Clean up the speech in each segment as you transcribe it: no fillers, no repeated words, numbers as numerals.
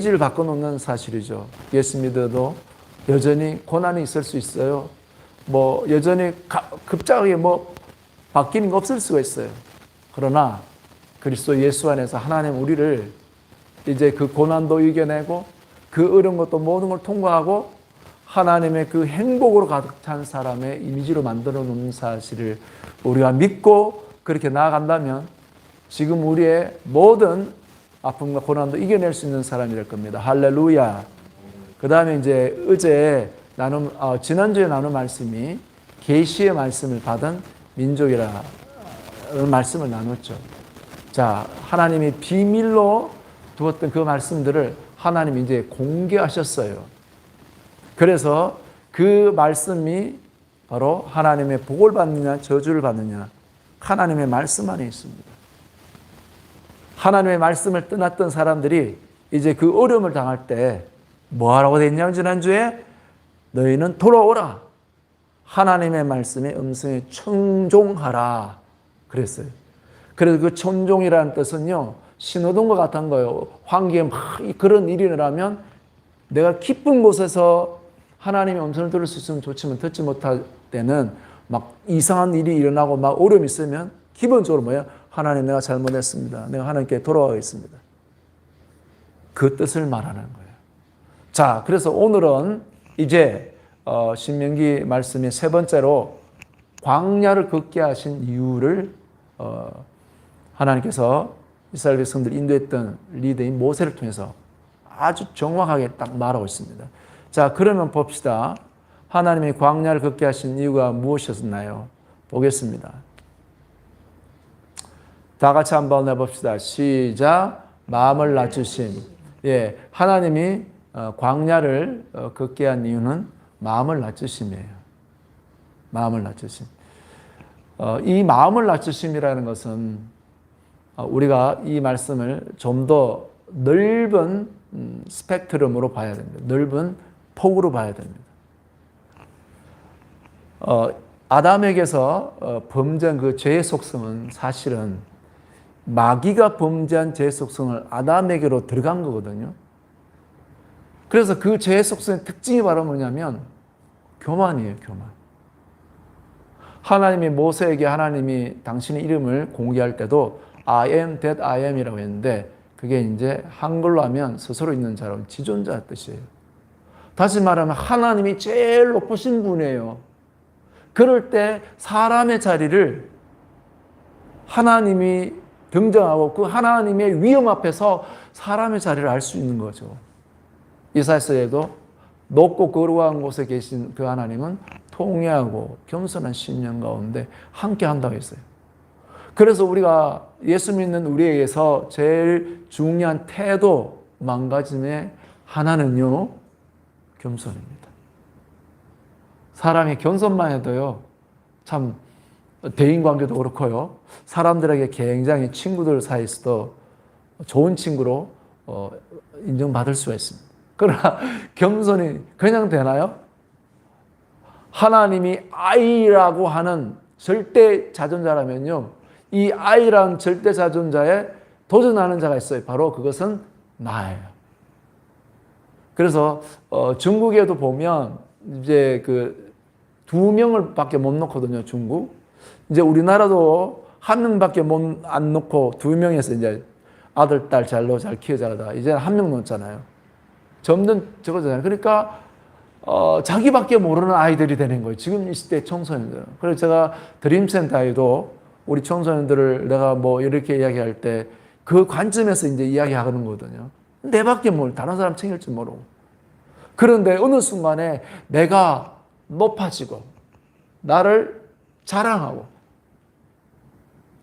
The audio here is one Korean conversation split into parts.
이미지를 바꿔놓는 사실이죠. 예수 믿어도 여전히 고난이 있을 수 있어요. 뭐 여전히 급작하게 뭐 바뀌는 거 없을 수가 있어요. 그러나 그리스도 예수 안에서 하나님 우리를 이제 그 고난도 이겨내고 그 어려운 것도 모든 걸 통과하고 하나님의 그 행복으로 가득 찬 사람의 이미지로 만들어 놓는 사실을 우리가 믿고 그렇게 나아간다면 지금 우리의 모든 아픔과 고난도 이겨낼 수 있는 사람이 될 겁니다. 할렐루야. 그 다음에 이제 어제 지난주에 나눈 말씀이 계시의 말씀을 받은 민족이라는 말씀을 나눴죠. 자, 하나님이 비밀로 두었던 그 말씀들을 하나님이 이제 공개하셨어요. 그래서 그 말씀이 바로 하나님의 복을 받느냐 저주를 받느냐 하나님의 말씀 안에 있습니다. 하나님의 말씀을 떠났던 사람들이 이제 그 어려움을 당할 때 뭐하라고 됐냐면 지난주에 너희는 돌아오라. 하나님의 말씀의 음성에 청종하라 그랬어요. 그래서 그 청종이라는 뜻은요 신호등과 같은 거예요. 환기에 막 그런 일이 일어나면 내가 기쁜 곳에서 하나님의 음성을 들을 수 있으면 좋지만 듣지 못할 때는 막 이상한 일이 일어나고 막 어려움이 있으면 기본적으로 뭐야? 하나님 내가 잘못했습니다. 내가 하나님께 돌아가겠습니다. 그 뜻을 말하는 거예요. 자, 그래서 오늘은 이제 신명기 말씀의 세 번째로 광야를 걷게 하신 이유를 하나님께서 이스라엘 백성들 인도했던 리더인 모세를 통해서 아주 정확하게 딱 말하고 있습니다. 자, 그러면 봅시다. 하나님이 광야를 걷게 하신 이유가 무엇이었나요? 보겠습니다. 다 같이 한번 해봅시다. 시작. 마음을 낮추심. 예, 하나님이 광야를 걷게 한 이유는 마음을 낮추심이에요. 마음을 낮추심. 이 마음을 낮추심이라는 것은 우리가 이 말씀을 좀 더 넓은 스펙트럼으로 봐야 됩니다. 넓은 폭으로 봐야 됩니다. 아담에게서 범죄한 그 죄의 속성은 사실은 마귀가 범죄한 죄의 속성을 아담에게로 들어간 거거든요. 그래서 그 죄의 속성의 특징이 바로 뭐냐면 교만이에요, 교만. 하나님이 모세에게 하나님이 당신의 이름을 공개할 때도 I am that I am 이라고 했는데 그게 이제 한글로 하면 스스로 있는 자라고 지존자 뜻이에요. 다시 말하면 하나님이 제일 높으신 분이에요. 그럴 때 사람의 자리를 하나님이 등장하고 그 하나님의 위엄 앞에서 사람의 자리를 알 수 있는 거죠. 이사야서에도 높고 거룩한 곳에 계신 그 하나님은 통회하고 겸손한 심령 가운데 함께 한다고 했어요. 그래서 우리가 예수 믿는 우리에게서 제일 중요한 태도 망가짐의 하나는요 겸손입니다. 사람이 겸손만 해도요 참 대인관계도 그렇고요 사람들에게 굉장히 친구들 사이에서도 좋은 친구로 인정받을 수가 있습니다. 그러나 겸손이 그냥 되나요? 하나님이 I라고 하는 절대 자존자라면요 이 I라는 절대 자존자에 도전하는 자가 있어요. 바로 그것은 나예요. 그래서 중국에도 보면 이제 그 2명을 밖에 못 놓거든요. 중국. 이제 우리나라도 1명밖에 안 놓고 2명에서 이제 아들, 딸 잘 키우자다. 이제 1명 놓잖아요. 점점 적어지잖아요. 그러니까 자기밖에 모르는 아이들이 되는 거예요. 지금 이 시대 청소년들은. 그래서 제가 드림센터에도 우리 청소년들을 내가 뭐 이렇게 이야기할 때 그 관점에서 이제 이야기하는 거거든요. 내밖에 다른 사람 챙길 줄 모르고. 그런데 어느 순간에 내가 높아지고 나를 자랑하고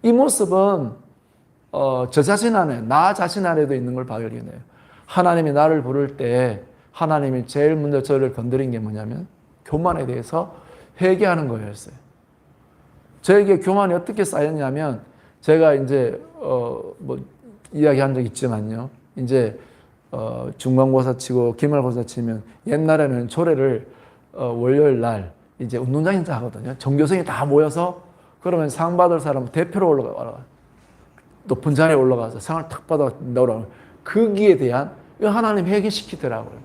이 모습은 저 자신 안에 나 자신 안에도 있는 걸 발견해요. 하나님이 나를 부를 때 하나님이 제일 먼저 저를 건드린 게 뭐냐면 교만에 대해서 회개하는 거였어요. 저에게 교만이 어떻게 쌓였냐면 제가 이제 뭐 이야기한 적 있지만요. 이제 중간고사 치고 기말고사 치면 옛날에는 조례를 월요일 날 이제 운동장에서 하거든요. 전교생이 다 모여서 그러면 상 받을 사람은 대표로 올라가 높은 자리에 올라가서 상을 탁 받아 나오라고 거기에 대한 이거 하나님 회개시키더라고요.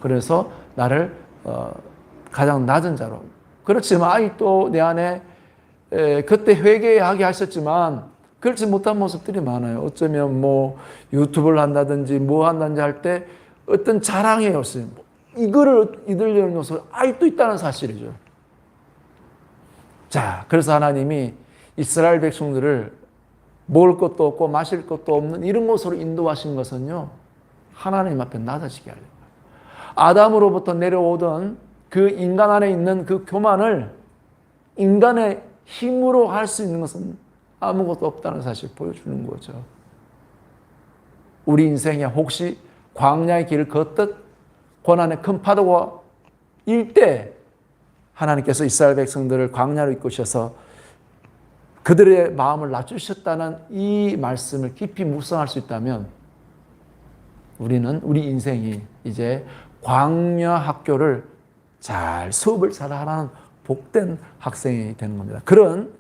그래서 나를 가장 낮은 자로. 그렇지만 아직도 내 안에 그때 회개하게 하셨지만 그렇지 못한 모습들이 많아요. 어쩌면 뭐 유튜브를 한다든지 뭐 한다든지 할 때 어떤 자랑의 요소, 이거를 이들려는 요소가 아직도 있다는 사실이죠. 자, 그래서 하나님이 이스라엘 백성들을 먹을 것도 없고 마실 것도 없는 이런 곳으로 인도하신 것은요, 하나님 앞에 낮아지게 하려고. 아담으로부터 내려오던 그 인간 안에 있는 그 교만을 인간의 힘으로 할 수 있는 것은 아무것도 없다는 사실을 보여주는 거죠. 우리 인생에 혹시 광야의 길을 걷듯 고난의 큰 파도가 일 때 하나님께서 이스라엘 백성들을 광야로 이끄셔서 그들의 마음을 낮추셨다는 이 말씀을 깊이 묵상할 수 있다면 우리는 우리 인생이 이제 광야 학교를 수업을 잘 하는 복된 학생이 되는 겁니다. 그런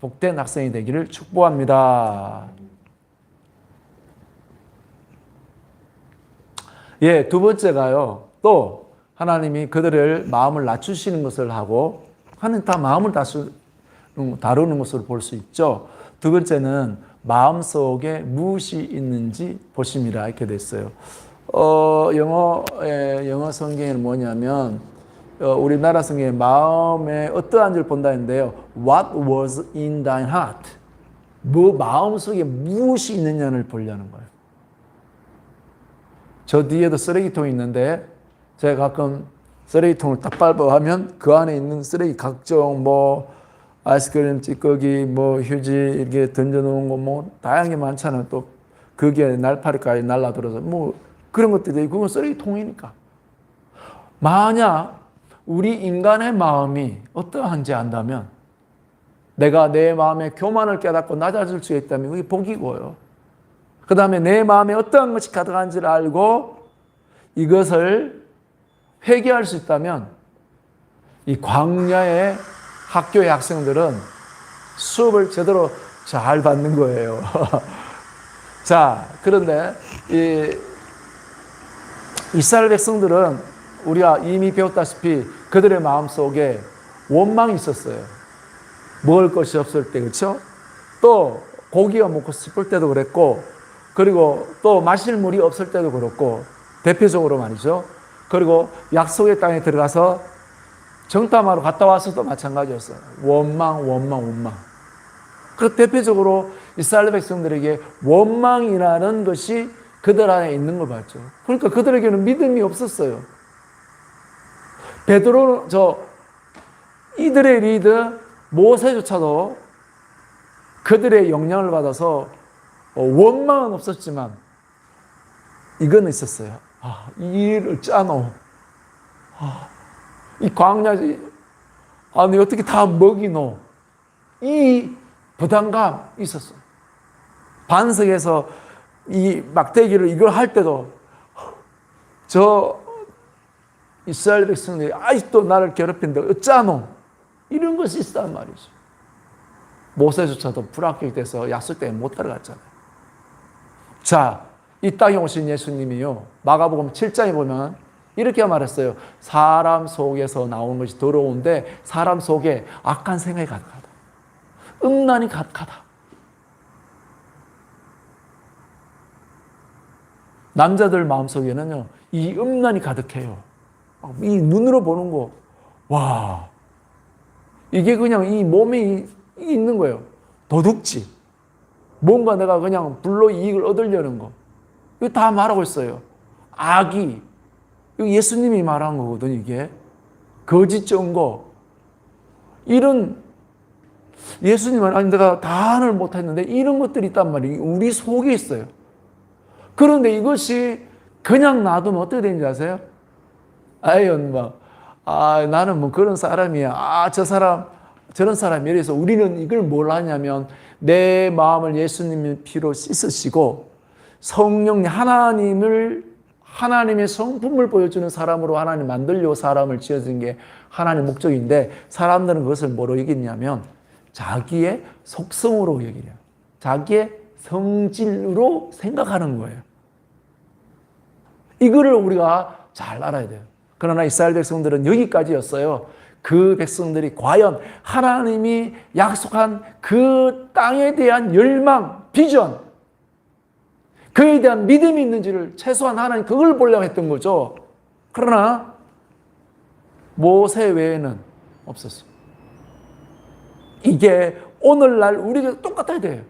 복된 학생이 되기를 축복합니다. 예, 두 번째가요. 또 하나님이 그들을 마음을 낮추시는 것을 하고 하나님 다 마음을 다루는 것으로 볼 수 있죠. 두 번째는 마음속에 무엇이 있는지 보십니다. 이렇게 됐어요. 영어 성경에는 뭐냐면 우리나라 성경에 마음에 어떠한 줄 본다 했는데요. What was in thine heart? 마음속에 무엇이 있느냐를 보려는 거예요. 저 뒤에도 쓰레기통이 있는데 제가 가끔 쓰레기통을 딱 밟아하면 그 안에 있는 쓰레기 각종 아이스크림 찌꺼기 휴지 이렇게 던져놓은 거 다양하게 많잖아요. 또 그게 날파리까지 날라들어서 그런 것들이 그건 쓰레기통이니까. 만약 우리 인간의 마음이 어떠한지 안다면 내가 내 마음의 교만을 깨닫고 낮아질 수 있다면 그게 복이고요. 그 다음에 내 마음에 어떠한 것이 가득한지를 알고 이것을 회개할 수 있다면 이 광야의 학교의 학생들은 수업을 제대로 잘 받는 거예요. 자, 그런데 이스라엘 백성들은 우리가 이미 배웠다시피 그들의 마음속에 원망이 있었어요. 먹을 것이 없을 때, 그렇죠? 또 고기가 먹고 싶을 때도 그랬고, 그리고 또 마실 물이 없을 때도 그렇고, 대표적으로 말이죠. 그리고 약속의 땅에 들어가서 정탐하러 갔다 와서도 마찬가지였어요. 원망. 그 대표적으로 이스라엘 백성들에게 원망이라는 것이 그들 안에 있는 걸 봤죠. 그러니까 그들에게는 믿음이 없었어요. 베드로는 이들의 리더 모세조차도 그들의 영향을 받아서 원망은 없었지만 이건 있었어요. 이 일을 짜노. 이 광야지. 아니 어떻게 다 먹이노. 이 부담감 있었어요. 반석에서 이 막대기를 이걸 할 때도 이스라엘 백성들이 아직도 나를 괴롭힌다. 어쩌노? 이런 것이 있단 말이죠. 모세조차도 불합격돼서 약속 때문에 못 따라갔잖아요. 자, 이 땅에 오신 예수님이요. 마가복음 7장에 보면 이렇게 말했어요. 사람 속에서 나오는 것이 더러운데 사람 속에 악한 생각이 가득하다. 음란이 가득하다. 남자들 마음속에는요. 이 음란이 가득해요. 이 눈으로 보는 거. 와. 이게 그냥 이 몸에 있는 거예요. 도둑질. 뭔가 내가 그냥 불로 이익을 얻으려는 거. 이거 다 말하고 있어요. 악이. 이거 예수님이 말한 거거든요, 이게. 거짓 증거. 이런, 예수님은 아니, 내가 다를 못했는데 이런 것들이 있단 말이에요. 우리 속에 있어요. 그런데 이것이 그냥 놔두면 어떻게 되는지 아세요? 나는 그런 사람이야. 저런 사람이 이래서 우리는 이걸 뭘 하냐면 내 마음을 예수님의 피로 씻으시고 성령 하나님의 성품을 보여주는 사람으로 하나님 만들려고 사람을 지어준 게 하나님의 목적인데 사람들은 그것을 뭐로 여기냐면 자기의 속성으로 여기냐. 자기의 성질로 생각하는 거예요. 이거를 우리가 잘 알아야 돼요. 그러나 이스라엘 백성들은 여기까지였어요. 그 백성들이 과연 하나님이 약속한 그 땅에 대한 열망, 비전, 그에 대한 믿음이 있는지를 최소한 하나님 그걸 보려고 했던 거죠. 그러나 모세 외에는 없었어요. 이게 오늘날 우리가 똑같아야 돼요.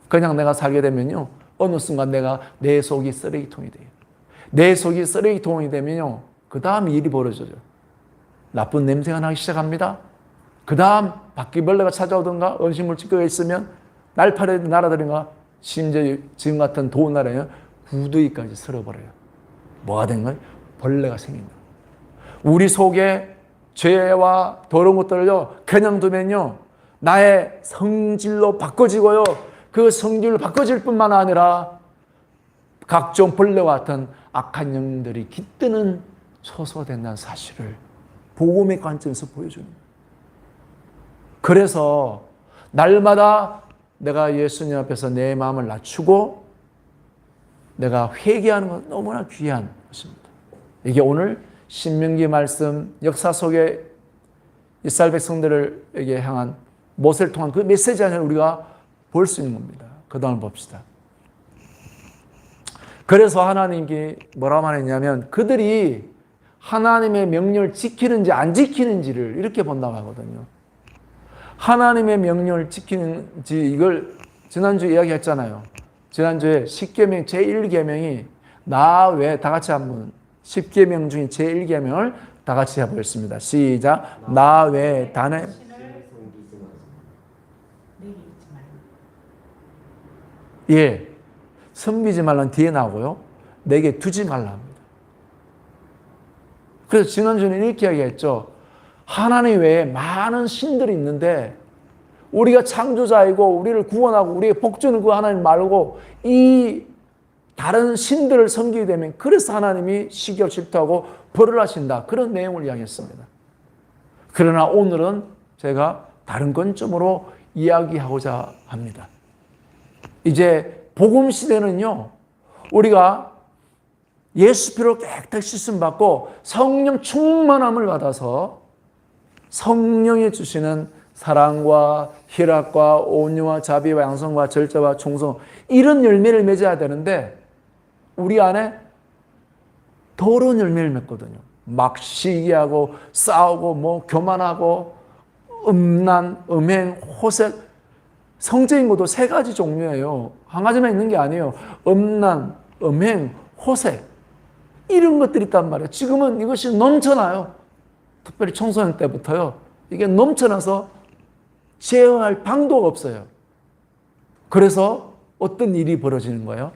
그냥 내가 살게 되면요, 어느 순간 내 속이 쓰레기통이 돼요. 내 속이 쓰레기통이 되면요, 그 다음 일이 벌어져요. 나쁜 냄새가 나기 시작합니다. 그 다음 바퀴벌레가 찾아오든가 음식물 찌꺼기가 있으면 날파리 날아다니가, 심지어 지금 같은 더운 날에는 구더기까지 쓸어버려요. 뭐가 된 거예요? 벌레가 생긴다. 우리 속에 죄와 더러운 것들을요, 그냥 두면요, 나의 성질로 바꿔지고요, 그 성질로 바꿔질 뿐만 아니라 각종 벌레와 같은 악한 영들이 깃드는 처소가 된다는 사실을 복음의 관점에서 보여줍니다. 그래서 날마다 내가 예수님 앞에서 내 마음을 낮추고 내가 회개하는 건 너무나 귀한 것입니다. 이게 오늘 신명기 말씀 역사 속에 이스라엘 백성들에게 향한 모세를 통한 그 메시지 안에 우리가 볼 수 있는 겁니다. 그 다음을 봅시다. 그래서 하나님이 뭐라고 말했냐면 그들이 하나님의 명령을 지키는지 안 지키는지를 이렇게 본다고 하거든요. 하나님의 명령을 지키는지, 이걸 지난주에 이야기했잖아요. 지난주에 10계명 제1계명이 나 외, 다 같이 한번 10계명 중에 제1계명을 다 같이 해보겠습니다. 시작. 나 외 단에 예, 섬기지 말라는 뒤에 나오고요, 내게 두지 말라 합니다. 그래서 지난주에는 이렇게 이야기했죠. 하나님 외에 많은 신들이 있는데 우리가 창조자이고 우리를 구원하고 우리의 복주는 그 하나님 말고 이 다른 신들을 섬기게 되면 그래서 하나님이 시기와 질투하고 벌을 하신다, 그런 내용을 이야기했습니다. 그러나 오늘은 제가 다른 관점으로 이야기하고자 합니다. 이제 복음 시대는요, 우리가 예수 피로 깨끗이 씻음 받고 성령 충만함을 받아서 성령이 주시는 사랑과 희락과 온유와 자비와 양성과 절제와 충성, 이런 열매를 맺어야 되는데 우리 안에 더러운 열매를 맺거든요. 막 시기하고 싸우고 뭐 교만하고 음란, 음행, 호색. 성적인 것도 세 가지 종류예요. 한 가지만 있는 게 아니에요. 음란, 음행, 호색, 이런 것들이 있단 말이에요. 지금은 이것이 넘쳐나요. 특별히 청소년 때부터요. 이게 넘쳐나서 제어할 방도가 없어요. 그래서 어떤 일이 벌어지는 거예요?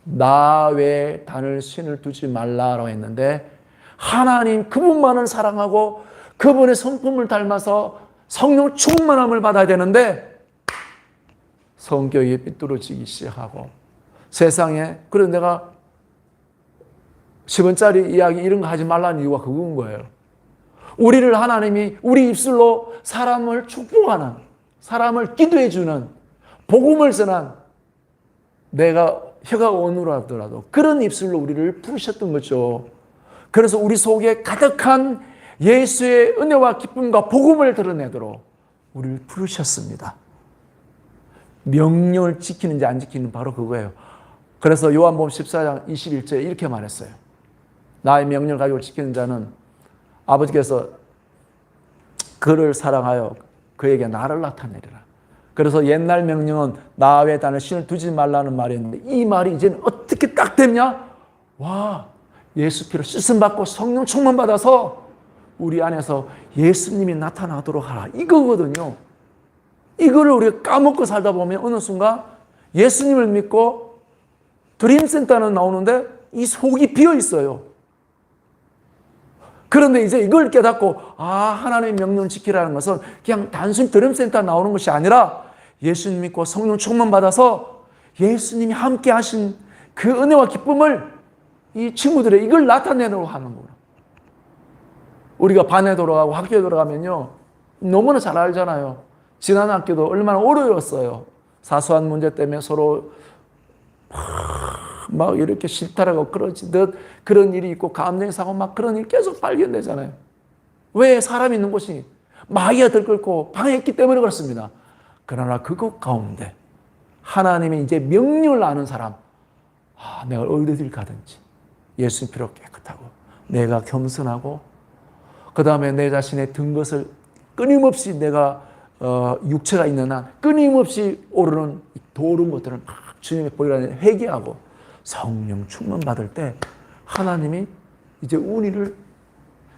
나 외에 다른 신을 두지 말라라고 했는데 하나님 그분만을 사랑하고 그분의 성품을 닮아서 성령 충만함을 받아야 되는데 성격이 삐뚤어지기 시작하고 세상에, 그래서 내가 10원짜리 이야기 이런 거 하지 말라는 이유가 그건 거예요. 우리를 하나님이 우리 입술로 사람을 축복하는, 사람을 기도해 주는, 복음을 전한, 내가 혀가 어눌하더라도 그런 입술로 우리를 부르셨던 거죠. 그래서 우리 속에 가득한 예수의 은혜와 기쁨과 복음을 드러내도록 우리를 부르셨습니다. 명령을 지키는지 안 지키는 바로 그거예요. 그래서 요한복음 14장 21절에 이렇게 말했어요. 나의 명령을 가지고 지키는 자는 아버지께서 그를 사랑하여 그에게 나를 나타내리라. 그래서 옛날 명령은 나 외에 다른 신을 두지 말라는 말이었는데 이 말이 이제는 어떻게 딱 됐냐? 와, 예수 피로 씻음 받고 성령 충만 받아서 우리 안에서 예수님이 나타나도록 하라, 이거거든요. 이거를 우리가 까먹고 살다 보면 어느 순간 예수님을 믿고 드림센터는 나오는데 이 속이 비어 있어요. 그런데 이제 이걸 깨닫고 하나님의 명령 지키라는 것은 그냥 단순히 드림센터 나오는 것이 아니라 예수님 믿고 성령 충만 받아서 예수님이 함께 하신 그 은혜와 기쁨을 이 친구들의 이걸 나타내도록 하는 거예요. 우리가 반에 돌아가고 학교에 돌아가면요, 너무나 잘 알잖아요. 지난 학교도 얼마나 어려웠어요. 사소한 문제 때문에 서로 막 이렇게 실타라고 그러지듯 그런 일이 있고 감정이 상하고 막 그런 일이 계속 발견되잖아요. 왜? 사람이 있는 곳이 마귀가 들끓고 방해했기 때문에 그렇습니다. 그러나 그것 가운데 하나님이 이제 명령을 아는 사람, 내가 어디를 가든지 예수님 피로 깨끗하고 내가 겸손하고 그 다음에 내 자신의 든 것을 끊임없이 내가 육체가 있는 한 끊임없이 오르는 도른 것들을 막 주님의 보이라는 회개하고 성령 충만 받을 때 하나님이 이제 우리를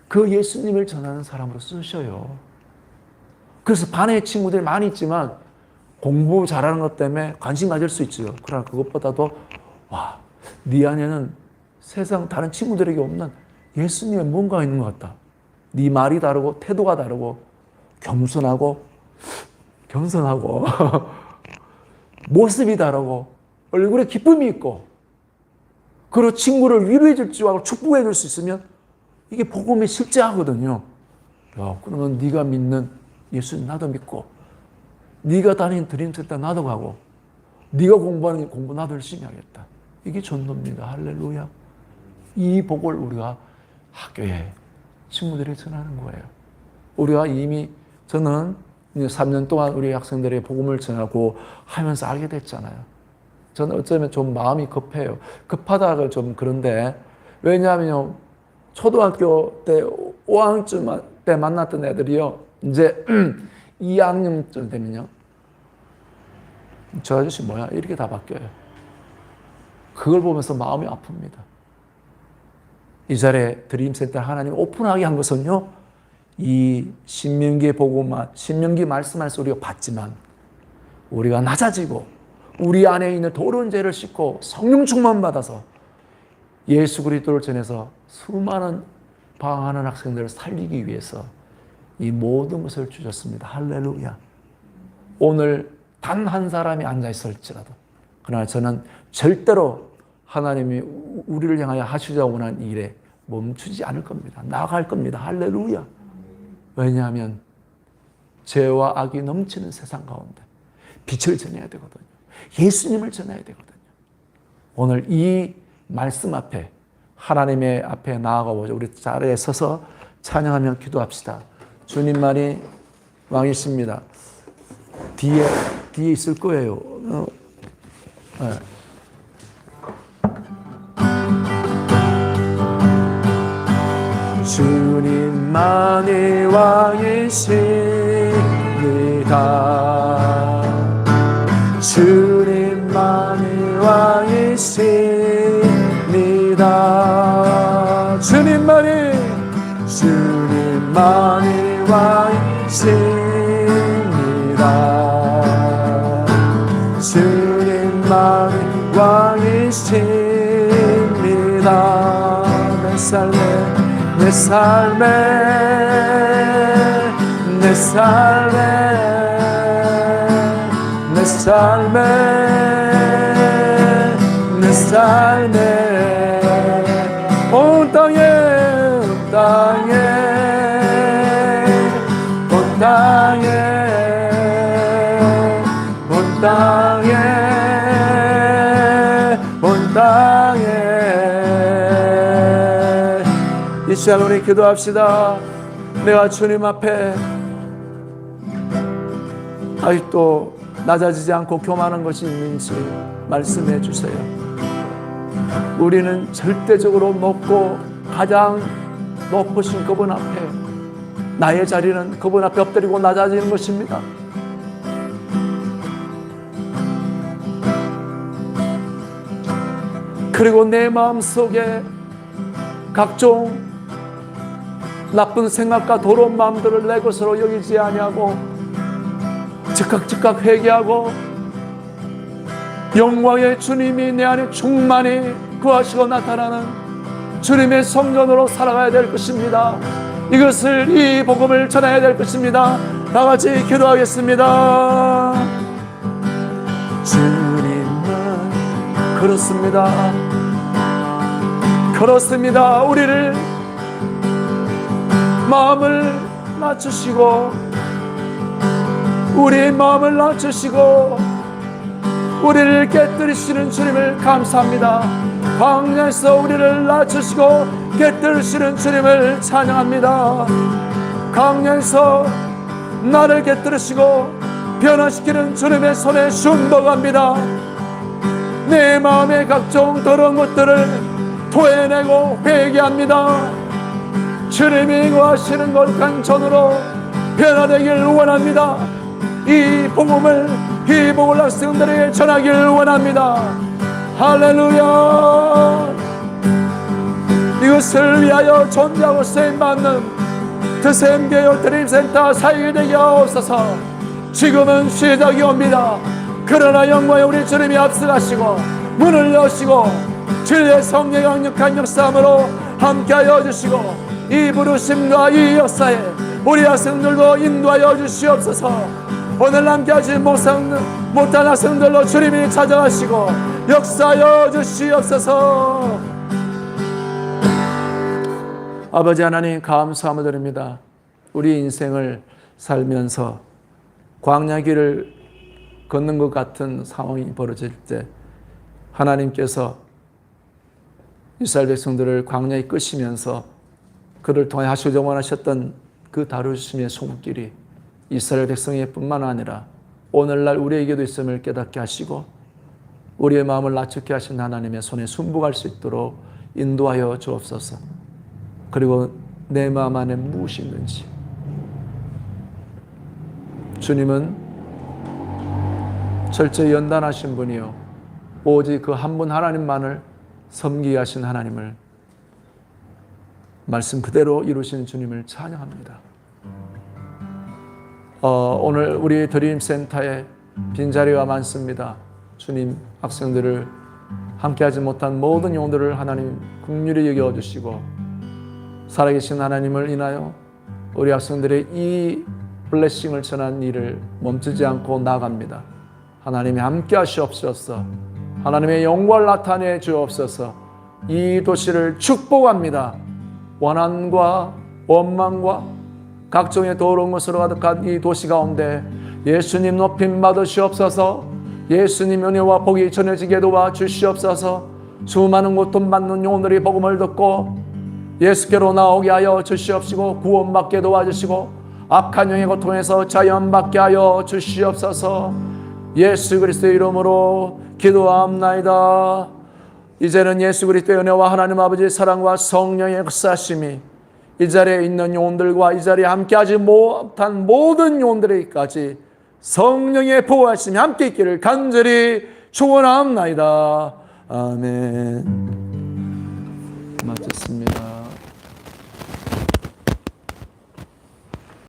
그 예수님을 전하는 사람으로 쓰셔요. 그래서 반의 친구들이 많이 있지만 공부 잘하는 것 때문에 관심 가질 수 있죠. 그러나 그것보다도 네 안에는 세상 다른 친구들에게 없는 예수님의 뭔가 있는 것 같다. 네 말이 다르고 태도가 다르고 겸손하고 모습이 다르고 얼굴에 기쁨이 있고 그리고 친구를 위로해 줄 줄 알고 축복해 줄 수 있으면 이게 복음의 실제하거든요. 그러면 네가 믿는 예수님 나도 믿고 네가 다니는 드림센터 나도 가고 네가 공부하는 공부 나도 열심히 하겠다. 이게 전도입니다. 할렐루야. 이 복을 우리가 학교에 친구들이 전하는 거예요. 우리가 이미 저는 3년 동안 우리 학생들의 복음을 전하고 하면서 알게 됐잖아요. 저는 어쩌면 좀 마음이 급해요. 급하다가 좀 그런데 왜냐하면 초등학교 때 5학년 때 만났던 애들이요. 이제 2학년쯤 되면요. 저 아저씨 뭐야? 이렇게 다 바뀌어요. 그걸 보면서 마음이 아픕니다. 이 자리에 드림센터 하나님 오픈하게 한 것은요. 이 신명기의 복음만, 신명기 말씀에서 우리가 봤지만 우리가 낮아지고 우리 안에 있는 더러운 죄를 씻고 성령 충만 받아서 예수 그리스도를 전해서 수많은 방황하는 학생들을 살리기 위해서 이 모든 것을 주셨습니다. 할렐루야. 오늘 단 한 사람이 앉아 있을지라도 그러나 저는 절대로 하나님이 우리를 향하여 하시자고 원하는 일에 멈추지 않을 겁니다. 나아갈 겁니다. 할렐루야. 왜냐하면 죄와 악이 넘치는 세상 가운데 빛을 전해야 되거든요. 예수님을 전해야 되거든요. 오늘 이 말씀 앞에 하나님의 앞에 나아가보자. 우리 자리에 서서 찬양하며 기도합시다. 주님만이 왕이십니다. 뒤에 있을 거예요. 네. 주님만이 왕이십니다. 주님만이 왕이십니다. 주님만이 왕이십니다. 주님만이 왕이십니다. 내 삶에 온 땅에 이 시간 우리 기도합시다. 내가 주님 앞에 아직도 낮아지지 않고 교만한 것이 있는지 말씀해 주세요. 우리는 절대적으로 높고 가장 높으신 그분 앞에 나의 자리는 그분 앞에 엎드리고 낮아지는 것입니다. 그리고 내 마음속에 각종 나쁜 생각과 더러운 마음들을 내 것으로 여기지 아니하고 즉각 회개하고 영광의 주님이 내 안에 충만히 거하시고 나타나는 주님의 성전으로 살아가야 될 것입니다. 이것을 이 복음을 전해야 될 것입니다. 다 같이 기도하겠습니다. 주님만 그렇습니다. 우리를 마음을 낮추시고 우리의 마음을 낮추시고 우리를 깨뜨리시는 주님을 감사합니다. 광야에서 우리를 낮추시고 깨뜨리시는 주님을 찬양합니다. 광야에서 나를 깨뜨리시고 변화시키는 주님의 손에 순복합니다. 내 마음의 각종 더러운 것들을 토해내고 회개합니다. 주님이 거하시는 거룩한 전으로 변화되길 원합니다. 이 복음을 학생들에게 전하길 원합니다. 할렐루야. 이것을 위하여 존재하고 쓰임받는 드샘교육 드림센터 사역이 되게 하옵소서. 지금은 시작이 옵니다. 그러나 영광의 우리 주님이 앞서가시고 문을 여시고 주의 성령의 강력한 역사함으로 함께하여 주시고 이 부르심과 이 역사에 우리 학생들도 인도하여 주시옵소서. 오늘 함께하지 못한 학생들로 주님이 찾아가시고 역사하여 주시옵소서. 아버지 하나님, 감사함을 드립니다. 우리 인생을 살면서 광야 길을 걷는 것 같은 상황이 벌어질 때 하나님께서 이스라엘 백성들을 광야에 끄시면서 그를 통해 하시고자 원하셨던 그 다루심의 손길이 이스라엘 백성의 뿐만 아니라 오늘날 우리에게도 있음을 깨닫게 하시고 우리의 마음을 낮추게 하신 하나님의 손에 순복할 수 있도록 인도하여 주옵소서. 그리고 내 마음 안에 무엇이 있는지, 주님은 철저히 연단하신 분이요 오직 그 한 분 하나님만을 섬기게 하신 하나님을 말씀 그대로 이루신 주님을 찬양합니다. 오늘 우리 드림센터에 빈자리가 많습니다. 주님, 학생들을 함께하지 못한 모든 영혼들을 하나님 긍휼히 여겨주시고 살아계신 하나님을 인하여 우리 학생들의 이 블레싱을 전한 일을 멈추지 않고 나갑니다. 하나님이 함께 하시옵소서. 하나님의 영광을 나타내 주옵소서. 이 도시를 축복합니다. 원한과 원망과 각종의 더러운 것으로 가득한 이 도시 가운데 예수님 높임 받으시옵소서. 예수님 은혜와 복이 전해지게 도와주시옵소서. 수많은 고통받는 영혼들이 복음을 듣고 예수께로 나오게 하여 주시옵시고 구원받게 도와주시고 악한 영의 고통에서 자유함받게 하여 주시옵소서. 예수 그리스도의 이름으로 기도합나이다. 이제는 예수 그리스도의 은혜와 하나님 아버지의 사랑과 성령의 역사심이 이 자리에 있는 영혼들과 이 자리에 함께하지 못한 모든 영혼들에게까지 성령의 보호하심이 함께 있기를 간절히 축원합나이다. 아멘. 마쳤습니다.